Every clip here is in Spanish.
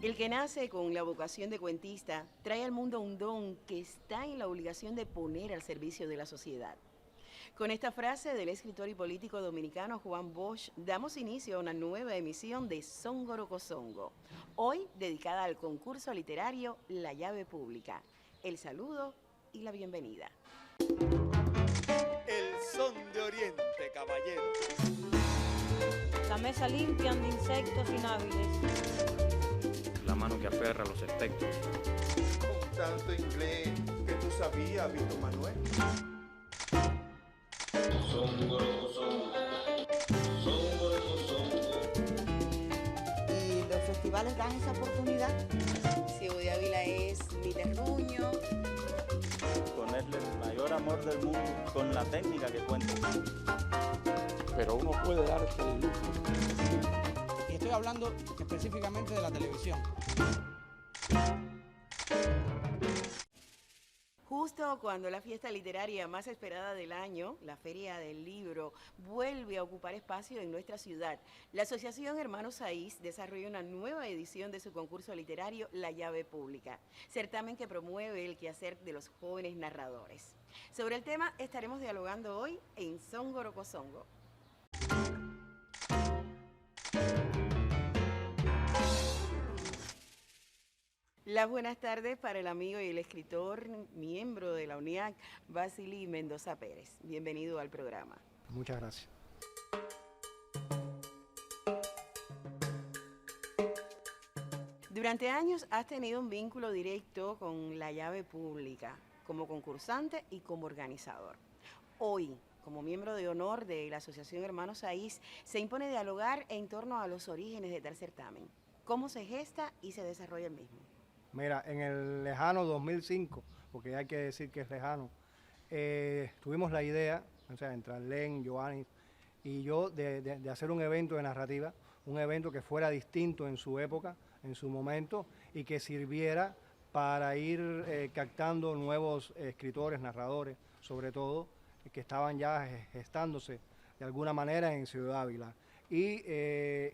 El que nace con la vocación de cuentista trae al mundo un don que está en la obligación de poner al servicio de la sociedad. Con esta frase del escritor y político dominicano Juan Bosch, damos inicio a una nueva emisión de Songorocosongo, hoy dedicada al concurso literario La Llave Pública. El saludo y la bienvenida. El son de Oriente, caballero. La mesa limpia de insectos inhábiles. La mano que aferra los espectros. Con tanto inglés que tú sabías, Víctor Manuel. Y los festivales dan esa oportunidad. Ciego de Ávila es mi terruño. Ponerle el mayor amor del mundo con la técnica que cuenta. Pero uno puede darse el lujo. Y estoy hablando específicamente de la televisión. Justo cuando la fiesta literaria más esperada del año, la Feria del Libro, vuelve a ocupar espacio en nuestra ciudad, la Asociación Hermanos Saiz desarrolla una nueva edición de su concurso literario La Llave Pública, certamen que promueve el quehacer de los jóvenes narradores. Sobre el tema estaremos dialogando hoy en Songorocosongo. Las buenas tardes para el amigo y el escritor, miembro de la UNIAC, Vasily Mendoza Pérez. Bienvenido al programa. Muchas gracias. Durante años has tenido un vínculo directo con La Llave Pública, como concursante y como organizador. Hoy, como miembro de honor de la Asociación Hermanos Saiz, se impone dialogar en torno a los orígenes de tal certamen. ¿Cómo se gesta y se desarrolla el mismo? Mira, en el lejano 2005, porque hay que decir que es lejano, tuvimos la idea, o sea, entre Arlene, Giovanni y yo, de hacer un evento de narrativa, un evento que fuera distinto en su época, en su momento, y que sirviera para ir captando nuevos escritores, narradores, sobre todo, que estaban ya gestándose de alguna manera en Ciudad Ávila. Y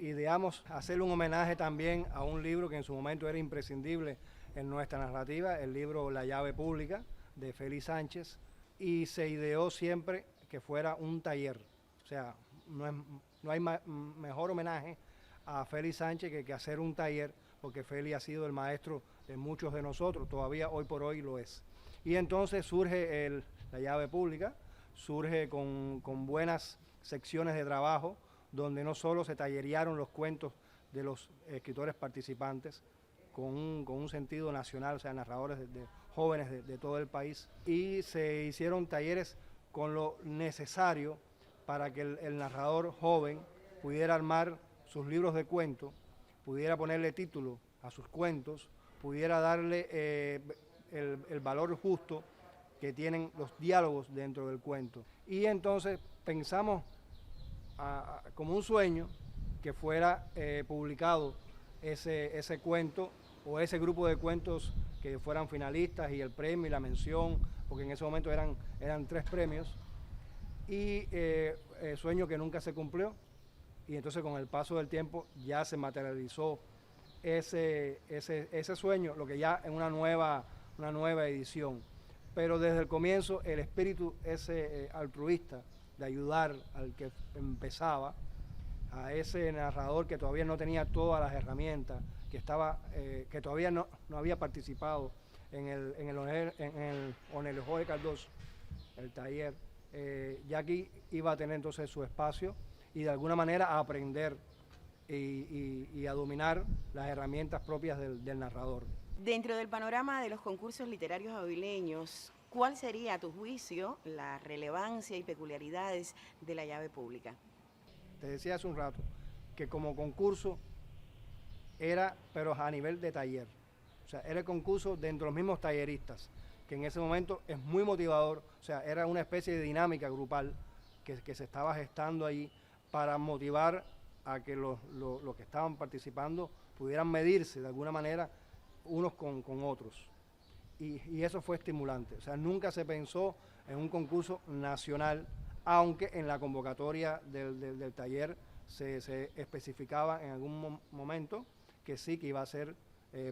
ideamos hacerle un homenaje también a un libro que en su momento era imprescindible en nuestra narrativa, el libro La Llave Pública, de Félix Sánchez, y se ideó siempre que fuera un taller. O sea, no hay mejor homenaje a Félix Sánchez que hacer un taller, porque Félix ha sido el maestro de muchos de nosotros, todavía hoy por hoy lo es. Y entonces surge La Llave Pública, surge con buenas secciones de trabajo, donde no solo se tallerearon los cuentos de los escritores participantes, con un sentido nacional, o sea, narradores de jóvenes de todo el país, y se hicieron talleres con lo necesario para que el narrador joven pudiera armar sus libros de cuentos, pudiera ponerle título a sus cuentos, pudiera darle el valor justo que tienen los diálogos dentro del cuento. Y entonces pensamos como un sueño que fuera publicado ese cuento o ese grupo de cuentos que fueran finalistas y el premio y la mención, porque en ese momento eran 3 premios, y sueño que nunca se cumplió, y entonces con el paso del tiempo ya se materializó ese sueño, lo que ya en una nueva edición. Pero desde el comienzo el espíritu ese altruista de ayudar al que empezaba, a ese narrador que todavía no tenía todas las herramientas, que todavía no había participado en el Onelejó de Cardoso, el taller, ya aquí iba a tener entonces su espacio y de alguna manera a aprender y a dominar las herramientas propias del narrador. Dentro del panorama de los concursos literarios avileños, ¿cuál sería, a tu juicio, la relevancia y peculiaridades de La Llave Pública? Te decía hace un rato que como concurso era, pero a nivel de taller. O sea, era el concurso dentro de los mismos talleristas, que en ese momento es muy motivador. O sea, era una especie de dinámica grupal que se estaba gestando ahí para motivar a que los que estaban participando pudieran medirse de alguna manera unos con otros. Y eso fue estimulante. O sea, nunca se pensó en un concurso nacional, aunque en la convocatoria del taller se especificaba en algún momento que sí, que iba a ser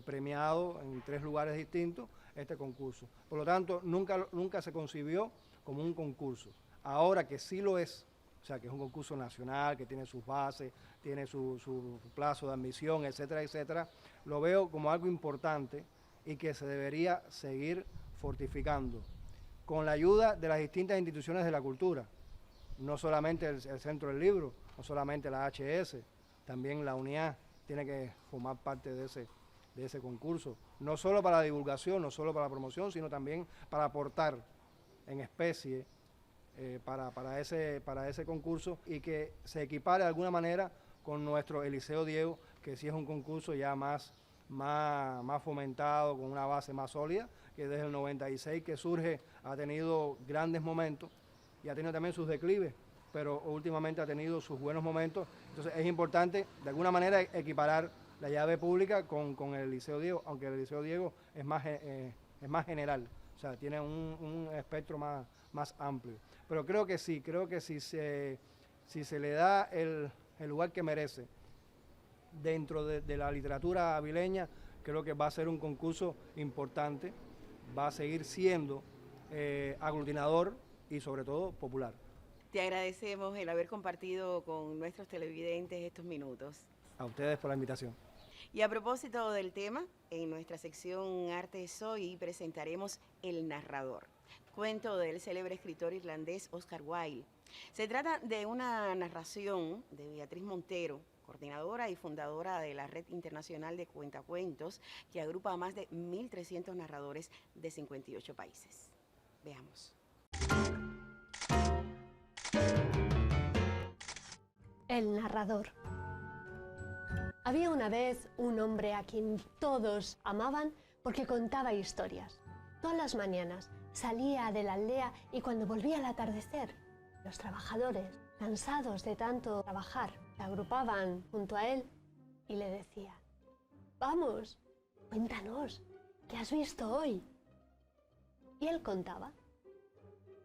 premiado en 3 lugares distintos este concurso. Por lo tanto, nunca se concibió como un concurso. Ahora que sí lo es, o sea, que es un concurso nacional, que tiene sus bases, tiene su plazo de admisión, etcétera, etcétera, lo veo como algo importante y que se debería seguir fortificando con la ayuda de las distintas instituciones de la cultura, no solamente el Centro del Libro, no solamente la HS, también la UNIA tiene que formar parte de ese concurso, no solo para la divulgación, no solo para la promoción, sino también para aportar en especie para ese concurso y que se equipare de alguna manera con nuestro Eliseo Diego, que sí es un concurso ya más fomentado, con una base más sólida, que desde el 96 que surge ha tenido grandes momentos y ha tenido también sus declives, pero últimamente ha tenido sus buenos momentos. Entonces es importante de alguna manera equiparar la llave pública con el Eliseo Diego, aunque el Eliseo Diego es más general, o sea, tiene un espectro más amplio. Pero creo que si se le da el lugar que merece dentro de la literatura avileña, creo que va a ser un concurso importante, va a seguir siendo aglutinador y sobre todo popular. Te agradecemos el haber compartido con nuestros televidentes estos minutos. A ustedes por la invitación. Y a propósito del tema, en nuestra sección Artes Hoy presentaremos El Narrador, cuento del célebre escritor irlandés Oscar Wilde. Se trata de una narración de Beatriz Montero, coordinadora y fundadora de la Red Internacional de Cuentacuentos, que agrupa a más de 1.300 narradores de 58 países. Veamos. El narrador. Había una vez un hombre a quien todos amaban porque contaba historias. Todas las mañanas salía de la aldea y cuando volvía al atardecer, los trabajadores, cansados de tanto trabajar, se agrupaban junto a él y le decían: «Vamos, cuéntanos, ¿qué has visto hoy?». Y él contaba: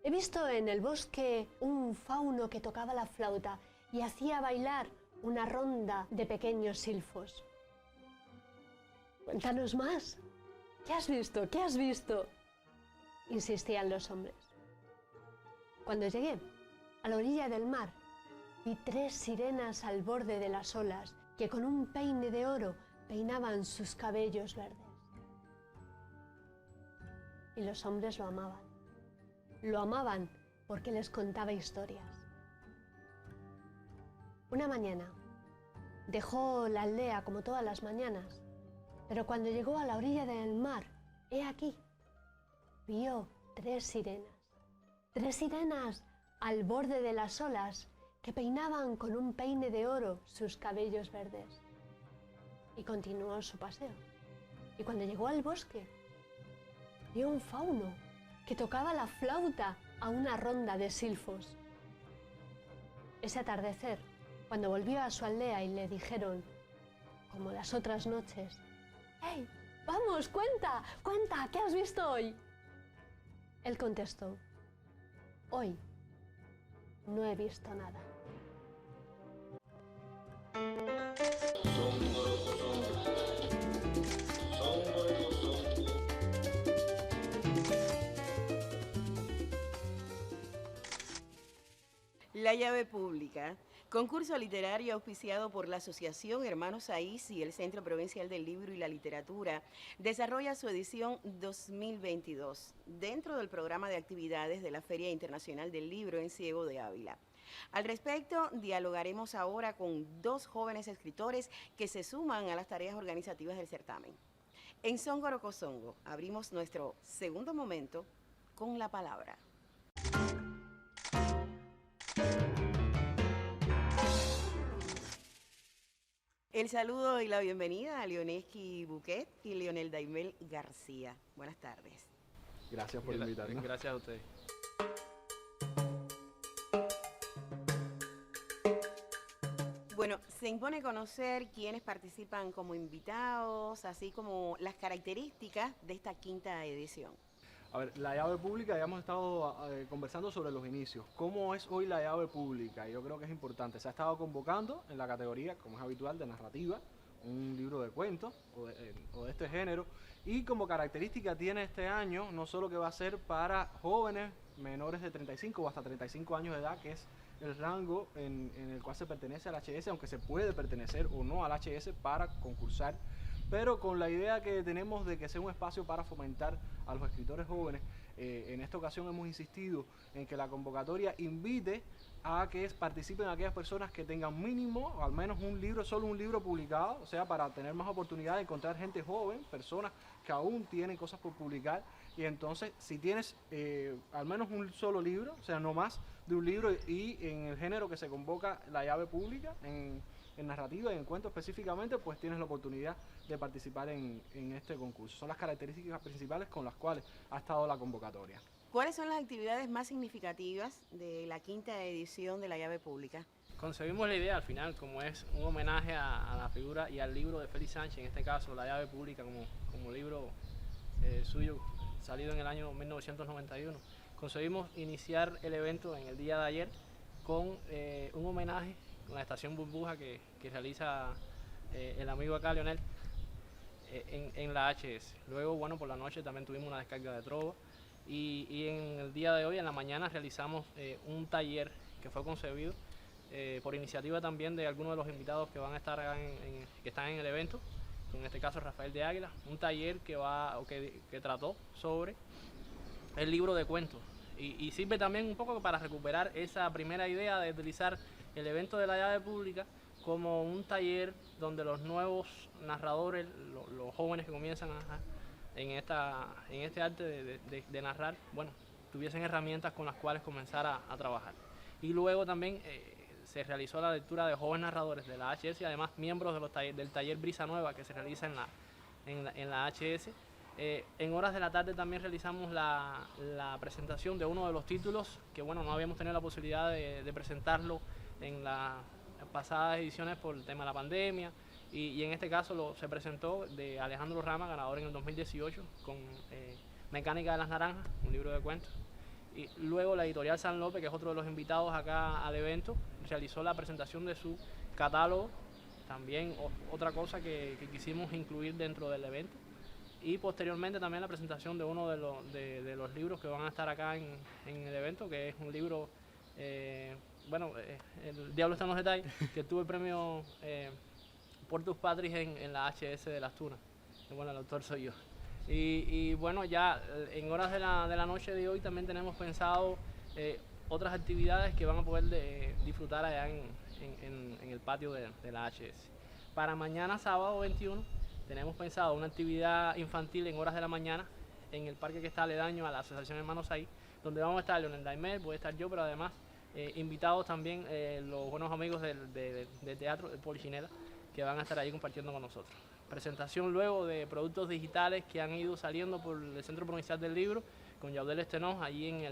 «He visto en el bosque un fauno que tocaba la flauta y hacía bailar una ronda de pequeños silfos». «Cuéntanos más, ¿qué has visto? ¿Qué has visto?», insistían los hombres. Cuando llegué a la orilla del mar, vi 3 sirenas al borde de las olas que con un peine de oro peinaban sus cabellos verdes. Y los hombres lo amaban. Lo amaban porque les contaba historias. Una mañana dejó la aldea como todas las mañanas, pero cuando llegó a la orilla del mar, he aquí, vio 3 sirenas. 3 sirenas al borde de las olas que peinaban con un peine de oro sus cabellos verdes. Y continuó su paseo. Y cuando llegó al bosque, vio un fauno que tocaba la flauta a una ronda de silfos. Ese atardecer, cuando volvió a su aldea y le dijeron, como las otras noches: «¡Hey, vamos, cuenta, cuenta, ¿qué has visto hoy?», él contestó: «Hoy no he visto nada». La llave pública, concurso literario auspiciado por la Asociación Hermanos Saiz y el Centro Provincial del Libro y la Literatura, desarrolla su edición 2022 dentro del programa de actividades de la Feria Internacional del Libro en Ciego de Ávila. Al respecto, dialogaremos ahora con 2 jóvenes escritores que se suman a las tareas organizativas del certamen. En Songorocosongo abrimos nuestro segundo momento con la palabra. El saludo y la bienvenida a Leoneski Buquet y Leonel Daimel García. Buenas tardes. Gracias por invitarnos. Gracias a usted. Bueno, se impone conocer quiénes participan como invitados, así como las características de esta 5ª edición. A ver, la llave pública, ya hemos estado conversando sobre los inicios. ¿Cómo es hoy la llave pública? Yo creo que es importante. Se ha estado convocando en la categoría, como es habitual, de narrativa, un libro de cuentos o de este género, y como característica tiene este año no solo que va a ser para jóvenes menores de 35 o hasta 35 años de edad, que es el rango en el cual se pertenece al HS, aunque se puede pertenecer o no al HS para concursar, pero con la idea que tenemos de que sea un espacio para fomentar a los escritores jóvenes. En esta ocasión hemos insistido en que la convocatoria invite a que participen aquellas personas que tengan mínimo, o al menos solo un libro publicado, o sea, para tener más oportunidad de encontrar gente joven, personas que aún tienen cosas por publicar. Y entonces, si tienes al menos un solo libro, o sea, no más de un libro, y en el género que se convoca la llave pública, en narrativa y en cuento específicamente, pues tienes la oportunidad de participar en este concurso. Son las características principales con las cuales ha estado la convocatoria. ¿Cuáles son las actividades más significativas de la 5ª edición de la llave pública? Concebimos la idea al final como es un homenaje a la figura y al libro de Félix Sánchez, en este caso la llave pública como libro suyo salido en el año 1991. Concebimos iniciar el evento en el día de ayer con un homenaje con la estación Burbuja que realiza el amigo acá, Leonel, en la HS. Luego, bueno, por la noche también tuvimos una descarga de trova, y en el día de hoy, en la mañana, realizamos un taller que fue concebido por iniciativa también de algunos de los invitados que van a estar que están en el evento, en este caso Rafael de Águila, un taller que trató sobre el libro de cuentos, y sirve también un poco para recuperar esa primera idea de utilizar el evento de la llave pública como un taller donde los nuevos narradores, los jóvenes que comienzan en este arte de narrar, bueno, tuviesen herramientas con las cuales comenzar a trabajar. Y luego también se realizó la lectura de jóvenes narradores de la HS y además miembros del taller Brisa Nueva que se realiza en la HS. En horas de la tarde también realizamos la presentación de uno de los títulos que, bueno, no habíamos tenido la posibilidad de presentarlo en las pasadas ediciones por el tema de la pandemia, y en este caso se presentó de Alejandro Rama, ganador en el 2018 con Mecánica de las Naranjas, un libro de cuentos. Y luego la editorial San López, que es otro de los invitados acá al evento, realizó la presentación de su catálogo, también otra cosa que quisimos incluir dentro del evento. Y posteriormente también la presentación de uno de los libros que van a estar acá en el evento, que es un libro, El Diablo está en los detalles, que tuvo el premio Portus Patris en la HS de Las Tunas. Bueno, el autor soy yo. Y bueno, ya en horas de la noche de hoy también tenemos pensado otras actividades que van a poder disfrutar allá en el patio de la HS. Para mañana, sábado 21, tenemos pensado una actividad infantil en horas de la mañana en el parque que está aledaño a la Asociación Hermanos Ahí, donde vamos a estar Leonel Daimel, voy a estar yo, pero además invitados también los buenos amigos del teatro, de Polichinela, que van a estar ahí compartiendo con nosotros. Presentación luego de productos digitales que han ido saliendo por el Centro Provincial del Libro, con Yaudel Estenoz, allí en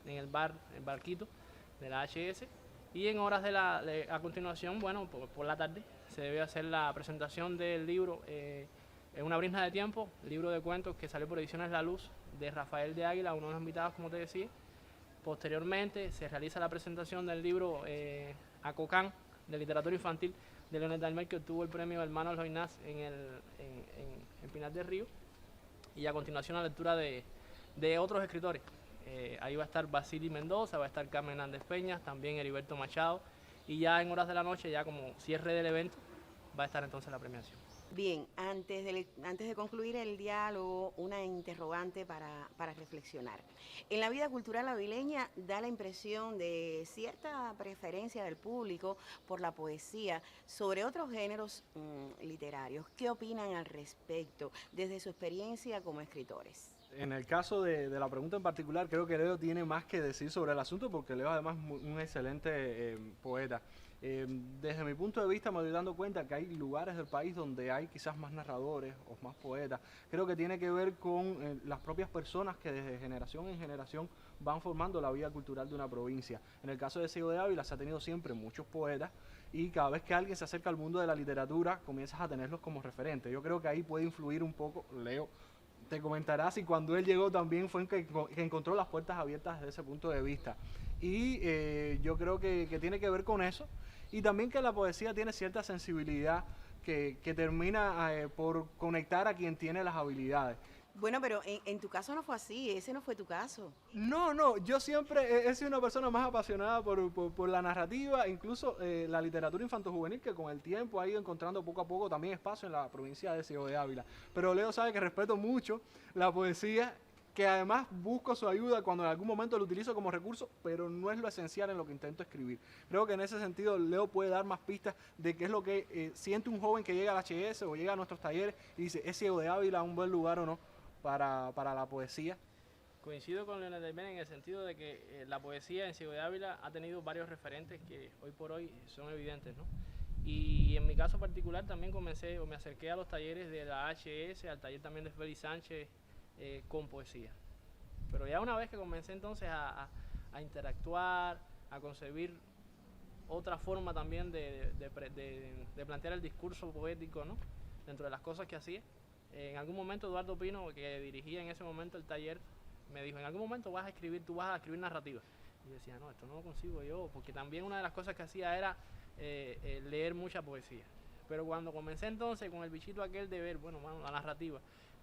el barquito de la HS. Y en horas a continuación, bueno, por la tarde, se debe hacer la presentación del libro En una brisna de tiempo, libro de cuentos que salió por Ediciones La Luz, de Rafael de Águila, uno de los invitados, como te decía. Posteriormente se realiza la presentación del libro Acocán, de literatura infantil, de Leonel Daimel, que obtuvo el premio Hermano Loinaz en Pinar del Río. Y a continuación la lectura de otros escritores. Ahí va a estar Basili Mendoza, va a estar Carmen Hernández Peñas, también Heriberto Machado, y ya en horas de la noche, ya como cierre del evento, va a estar entonces la premiación. Bien, antes de concluir el diálogo, una interrogante para reflexionar. En la vida cultural avileña da la impresión de cierta preferencia del público por la poesía sobre otros géneros literarios. ¿Qué opinan al respecto desde su experiencia como escritores? En el caso de la pregunta en particular, creo que Leo tiene más que decir sobre el asunto, porque Leo además es un excelente poeta. Desde mi punto de vista me doy dando cuenta que hay lugares del país donde hay quizás más narradores o más poetas. Creo que tiene que ver con las propias personas que desde generación en generación van formando la vida cultural de una provincia. En el caso de Ciego de Ávila se ha tenido siempre muchos poetas, y cada vez que alguien se acerca al mundo de la literatura comienzas a tenerlos como referentes. Yo creo que ahí puede influir un poco, Leo te comentará si cuando él llegó también fue que encontró las puertas abiertas desde ese punto de vista. Y yo creo que tiene que ver con eso. Y también que la poesía tiene cierta sensibilidad que termina por conectar a quien tiene las habilidades. Bueno, pero en tu caso no fue así, ese no fue tu caso. No, yo siempre he sido una persona más apasionada por la narrativa, incluso la literatura infanto-juvenil, que con el tiempo ha ido encontrando poco a poco también espacio en la provincia de Ciego de Ávila. Pero Leo sabe que respeto mucho la poesía, que además busco su ayuda cuando en algún momento lo utilizo como recurso, pero no es lo esencial en lo que intento escribir. Creo que en ese sentido Leo puede dar más pistas de qué es lo que siente un joven que llega al HS o llega a nuestros talleres y dice, ¿es Ciego de Ávila un buen lugar o no para la poesía? Coincido con Leonel Delmen en el sentido de que la poesía en Ciego de Ávila ha tenido varios referentes que hoy por hoy son evidentes, ¿no? Y en mi caso particular también me acerqué a los talleres de la HS, al taller también de Félix Sánchez con poesía. Pero ya una vez que comencé entonces a interactuar, a concebir otra forma también de plantear el discurso poético, ¿no? Dentro de las cosas que hacía, en algún momento Eduardo Pino, que dirigía en ese momento el taller, me dijo, en algún momento tú vas a escribir narrativa. Y yo decía, no, esto no lo consigo yo, porque también una de las cosas que hacía era leer mucha poesía. Pero cuando comencé entonces con el bichito aquel de ver, bueno, la narrativa,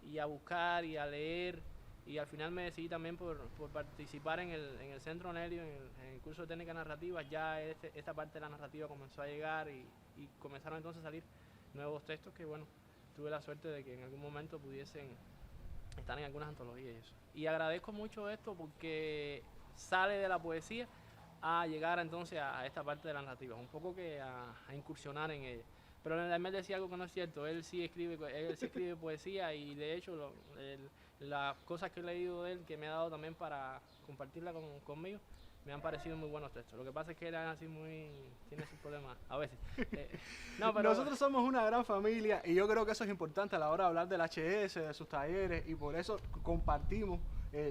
y a buscar y a leer, y al final me decidí también por participar en el Centro Nelio, en el curso de técnica narrativa, ya esta parte de la narrativa comenzó a llegar y comenzaron entonces a salir nuevos textos que, bueno, tuve la suerte de que en algún momento pudiesen estar en algunas antologías y eso. Y agradezco mucho esto porque sale de la poesía a llegar entonces a esta parte de la narrativa, un poco que a incursionar en ella. Pero Leonel decía algo que no es cierto, él sí escribe poesía y de hecho las cosas que he leído de él, que me ha dado también para compartirla conmigo, me han parecido muy buenos textos. Lo que pasa es que él es así tiene sus problemas a veces. No, pero nosotros somos una gran familia y yo creo que eso es importante a la hora de hablar del HS, de sus talleres, y por eso compartimos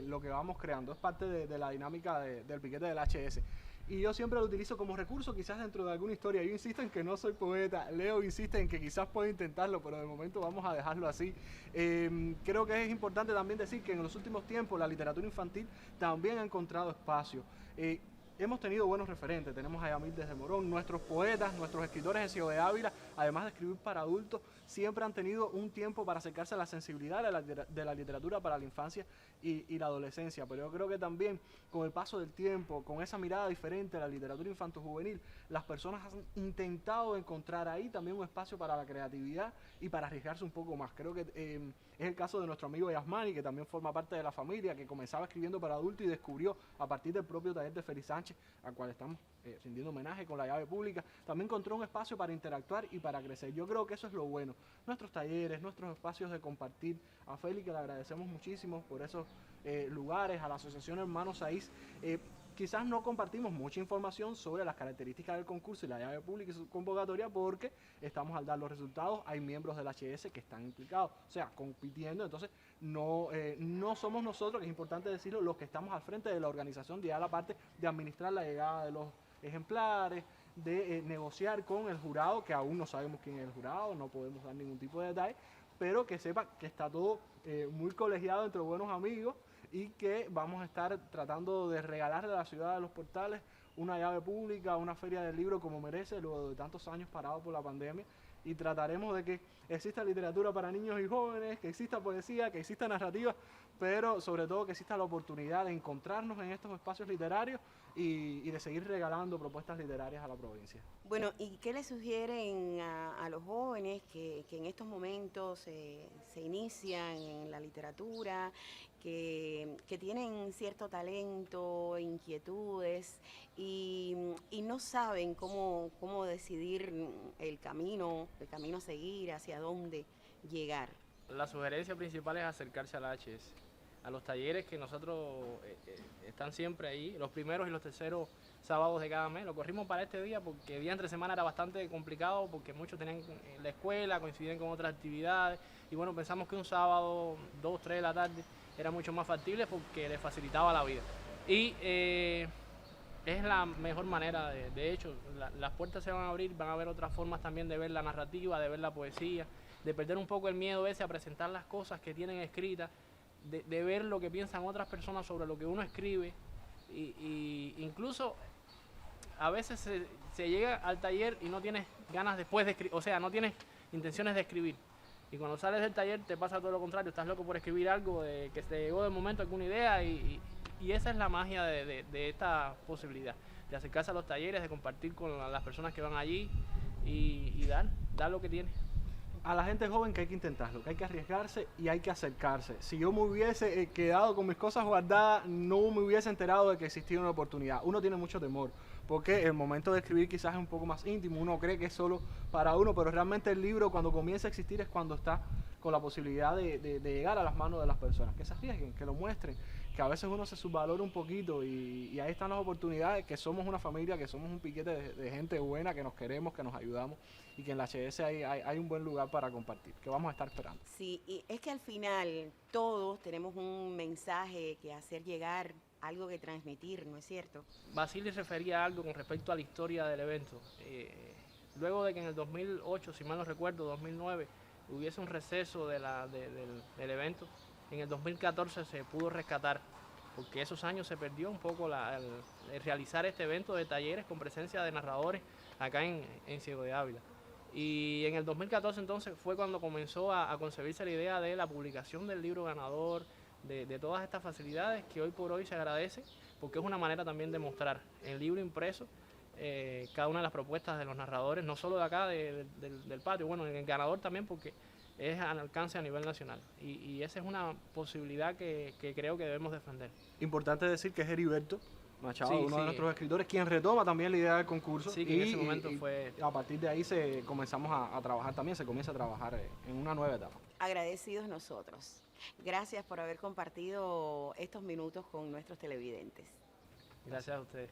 lo que vamos creando. Es parte de la dinámica del piquete del HS. Y yo siempre lo utilizo como recurso, quizás dentro de alguna historia. Yo insisto en que no soy poeta, Leo insiste en que quizás pueda intentarlo, pero de momento vamos a dejarlo así. Creo que es importante también decir que en los últimos tiempos la literatura infantil también ha encontrado espacio. Hemos tenido buenos referentes, tenemos a Yamil desde Morón, nuestros poetas, nuestros escritores en Ciego de Ávila, además de escribir para adultos, siempre han tenido un tiempo para acercarse a la sensibilidad de la literatura para la infancia y la adolescencia. Pero yo creo que también con el paso del tiempo, con esa mirada diferente a la literatura infanto-juvenil, las personas han intentado encontrar ahí también un espacio para la creatividad y para arriesgarse un poco más. Creo que es el caso de nuestro amigo Yasmani, que también forma parte de la familia, que comenzaba escribiendo para adultos y descubrió a partir del propio taller de Félix Sánchez, al cual estamos rindiendo homenaje con la llave pública, también encontró un espacio para interactuar y para crecer. Yo creo que eso es lo bueno. Nuestros talleres, nuestros espacios de compartir. A Félix, que le agradecemos muchísimo por esos lugares, a la Asociación Hermanos Saiz. Quizás no compartimos mucha información sobre las características del concurso y la llave pública y su convocatoria porque estamos al dar los resultados, hay miembros del HS que están implicados, o sea, compitiendo, entonces no somos nosotros, que es importante decirlo, los que estamos al frente de la organización, de la parte de administrar la llegada de los ejemplares, de negociar con el jurado, que aún no sabemos quién es el jurado, no podemos dar ningún tipo de detalle, pero que sepa que está todo muy colegiado entre buenos amigos y que vamos a estar tratando de regalarle a la ciudad de Los Portales una llave pública, una feria del libro como merece, luego de tantos años parados por la pandemia, y trataremos de que exista literatura para niños y jóvenes, que exista poesía, que exista narrativa, pero sobre todo que exista la oportunidad de encontrarnos en estos espacios literarios y de seguir regalando propuestas literarias a la provincia. Bueno, ¿y qué le sugieren a los jóvenes que en estos momentos se inician en la literatura, que tienen cierto talento, inquietudes y no saben cómo decidir el camino a seguir, hacia dónde llegar? La sugerencia principal es acercarse a la HS, a los talleres que nosotros están siempre ahí, los primeros y los terceros sábados de cada mes. Lo corrimos para este día porque el día entre semana era bastante complicado porque muchos tenían la escuela, coincidían con otras actividades y bueno, pensamos que un sábado 2, 3 de la tarde era mucho más factible porque les facilitaba la vida. Y es la mejor manera, de hecho, las puertas se van a abrir, van a haber otras formas también de ver la narrativa, de ver la poesía, de perder un poco el miedo ese a presentar las cosas que tienen escritas, de ver lo que piensan otras personas sobre lo que uno escribe y incluso a veces se llega al taller y no tienes ganas después de escribir, o sea, no tienes intenciones de escribir. Y cuando sales del taller te pasa todo lo contrario, estás loco por escribir algo, que te llegó de momento alguna idea y esa es la magia de esta posibilidad, de acercarse a los talleres, de compartir con las personas que van allí y dar lo que tiene. A la gente joven que hay que intentarlo, que hay que arriesgarse y hay que acercarse. Si yo me hubiese quedado con mis cosas guardadas, no me hubiese enterado de que existía una oportunidad. Uno tiene mucho temor, porque el momento de escribir quizás es un poco más íntimo, uno cree que es solo para uno, pero realmente el libro cuando comienza a existir es cuando está con la posibilidad de llegar a las manos de las personas. Que se arriesguen, que lo muestren, que a veces uno se subvalora un poquito y ahí están las oportunidades, que somos una familia, que somos un piquete de gente buena, que nos queremos, que nos ayudamos y que en la HS hay un buen lugar para compartir, que vamos a estar esperando. Sí, y es que al final todos tenemos un mensaje que hacer llegar, algo que transmitir, ¿no es cierto? Basili refería a algo con respecto a la historia del evento. Luego de que en el 2008, si mal no recuerdo, 2009, hubiese un receso del evento, en el 2014 se pudo rescatar, porque esos años se perdió un poco el realizar este evento de talleres con presencia de narradores acá en Ciego de Ávila. Y en el 2014 entonces fue cuando comenzó a concebirse la idea de la publicación del libro ganador, de todas estas facilidades que hoy por hoy se agradecen, porque es una manera también de mostrar en libro impreso cada una de las propuestas de los narradores, no solo de acá, del patio, bueno, en el ganador también, porque es al alcance a nivel nacional. Y esa es una posibilidad que creo que debemos defender. Importante decir que es Heriberto Machado, uno de nuestros escritores, quien retoma también la idea del concurso. Sí, que en ese momento fue... A partir de ahí comenzamos a trabajar también, se comienza a trabajar en una nueva etapa. Agradecidos nosotros. Gracias por haber compartido estos minutos con nuestros televidentes. Gracias a ustedes.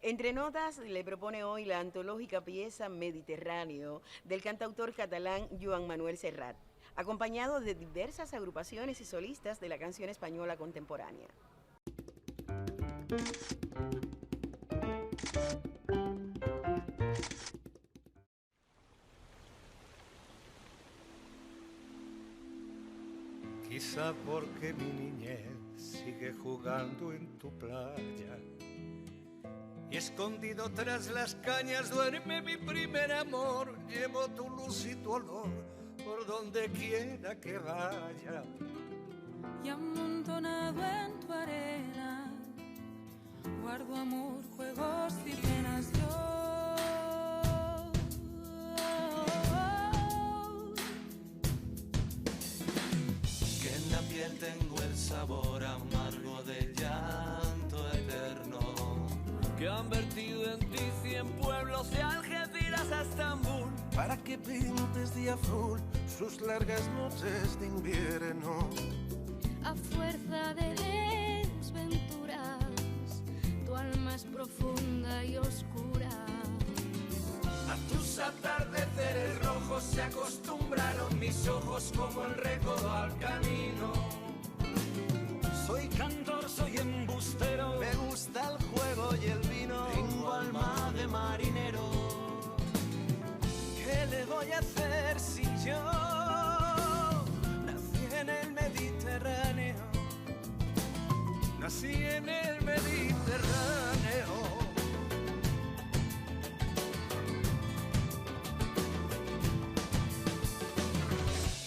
Entre notas le propone hoy la antológica pieza Mediterráneo del cantautor catalán Joan Manuel Serrat, acompañado de diversas agrupaciones y solistas de la canción española contemporánea. Quizá porque mi niñez sigue jugando en tu playa y escondido tras las cañas duerme mi primer amor. Llevo tu luz y tu olor por donde quiera que vaya. Y amontonado en tu arena guardo amor, juegos y penas yo. Que en la piel tengo el sabor amargo del llanto eterno. Que han vertido en ti 100 pueblos de Algeciras a Estambul para que pintes de azul sus largas noches de invierno. A fuerza de desventuras, tu alma es profunda y oscura. A tus atardeceres rojos se acostumbraron mis ojos como el recodo al camino. Soy cantor, soy embustero, me gusta el juego y el vino. Tengo alma de marinero. ¿Qué le voy a hacer si yo nací en el Mediterráneo? Nací en el Mediterráneo.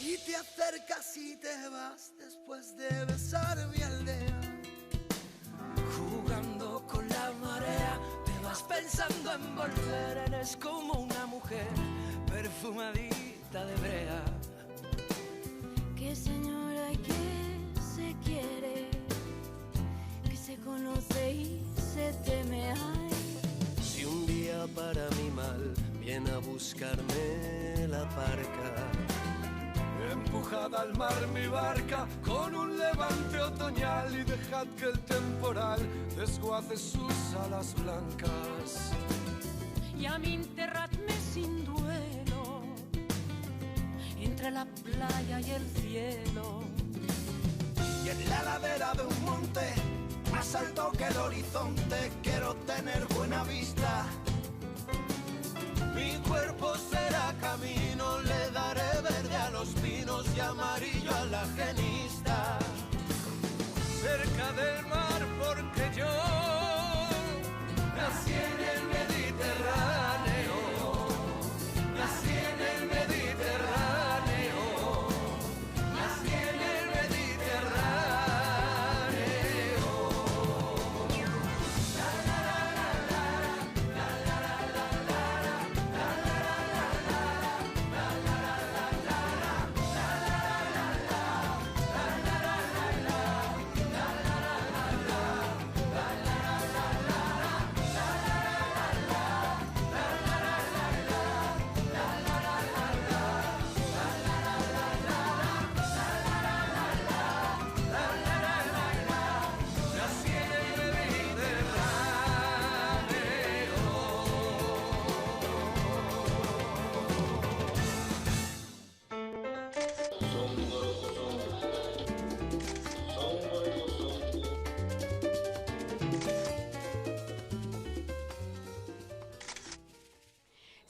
Y te acercas y te vas después de besar mi aldea. Jugando con la marea, te vas pensando en volver. Eres como una mujer perfumadita de brea. Que señora y que se quiere, que se conoce y se teme. Ay. Si un día para mi mal viene a buscarme la parca, empujad al mar mi barca con un levante otoñal y dejad que el temporal desguace sus alas blancas. Y a mí enterradme sin duelo entre la playa y el cielo. Y en la ladera de un monte más alto que el horizonte quiero tener buena vista. Mi cuerpo será camino, le daré verde a los pinos y amarillo a la genia.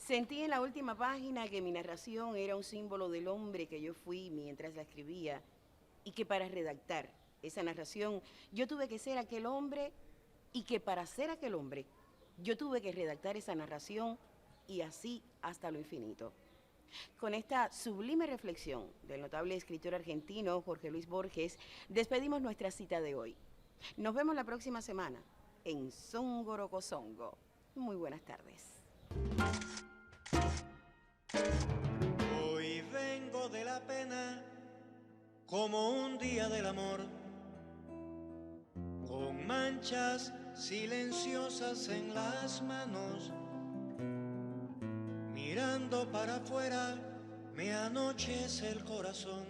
Sentí en la última página que mi narración era un símbolo del hombre que yo fui mientras la escribía y que para redactar esa narración yo tuve que ser aquel hombre y que para ser aquel hombre yo tuve que redactar esa narración y así hasta lo infinito. Con esta sublime reflexión del notable escritor argentino Jorge Luis Borges, despedimos nuestra cita de hoy. Nos vemos la próxima semana en Songorocosongo. Muy buenas tardes. Hoy vengo de la pena como un día del amor, con manchas silenciosas en las manos. Mirando para afuera me anochece el corazón.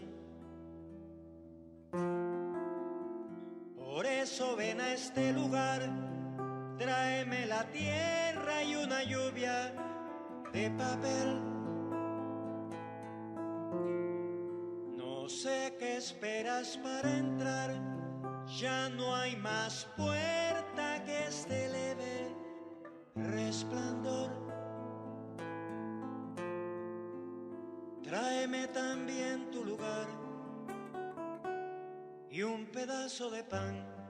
Por eso ven a este lugar, tráeme la tierra y una lluvia de papel. No sé qué esperas para entrar, ya no hay más puerta que este leve resplandor. Tráeme también tu lugar y un pedazo de pan.